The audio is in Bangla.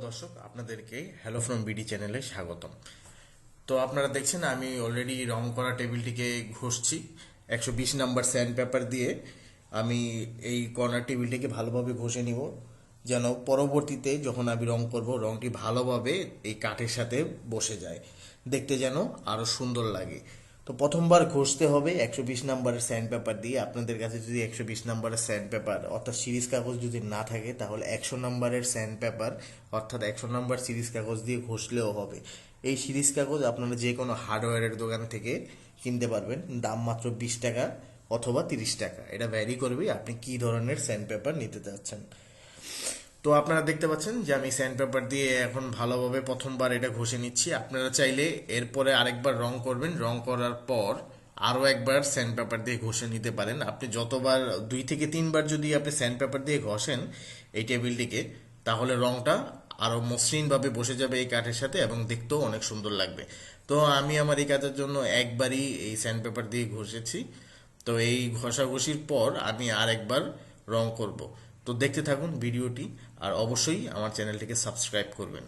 দর্শক, আপনাদেরকে হ্যালো ফ্রম বিডি চ্যানেলে স্বাগতম। তো আপনারা দেখছেন আমি অলরেডি রং করা টেবিলটিকে ঘষছি 120 নাম্বার স্যান্ড পেপার দিয়ে। আমি এই কর্নার টেবিলটিকে ভালোভাবে ঘষে নিব, যেন পরবর্তীতে যখন আমি রং করব রংটি ভালোভাবে এই কাঠের সাথে বসে যায়, দেখতে যেন আরো সুন্দর লাগে। তো প্রথমবার ঘষতে হবে 120 নাম্বারের স্যান্ড পেপার দিয়ে। আপনাদের কাছে যদি 120 নাম্বারের স্যান্ড পেপার অর্থাৎ সিরিজ কাগজ যদি না থাকে, তাহলে 100 নাম্বারের স্যান্ড পেপার অর্থাৎ 100 নাম্বার সিরিজ কাগজ দিয়ে ঘষলেও হবে। এই সিরিজ কাগজ আপনারা যে কোনো হার্ডওয়্যারের দোকান থেকে কিনতে পারবেন, দাম মাত্র 20 টাকা অথবা 30 টাকা। এটা ভ্যারি করবে আপনি কি ধরনের স্যান্ড পেপার নিতে চাচ্ছেন। তো আপনারা দেখতে পাচ্ছেন যে আমি স্যান্ড পেপার দিয়ে এখন ভালোভাবে প্রথমবার এটা ঘষে নিচ্ছি। আপনারা চাইলে এরপরে আরেকবার রং করবেন, রং করার পর আরও একবার স্যান্ড পেপার দিয়ে ঘষে নিতে পারেন। আপনি যতবার 2 থেকে 3বার যদি আপনি স্যান্ড পেপার দিয়ে ঘষেন এই টেবিলটিকে, তাহলে রংটা আরও মসৃণভাবে বসে যাবে এই কাঠের সাথে এবং দেখতেও অনেক সুন্দর লাগবে। তো আমি আমার এই কাজের জন্য একবারই এই স্যান্ড পেপার দিয়ে ঘষেছি। তো এই ঘষাঘষির পর আমি আরেকবার রং করব। তো দেখতে থাকুন ভিডিওটি, আর অবশ্যই আমার চ্যানেলটিকে সাবস্ক্রাইব করবেন।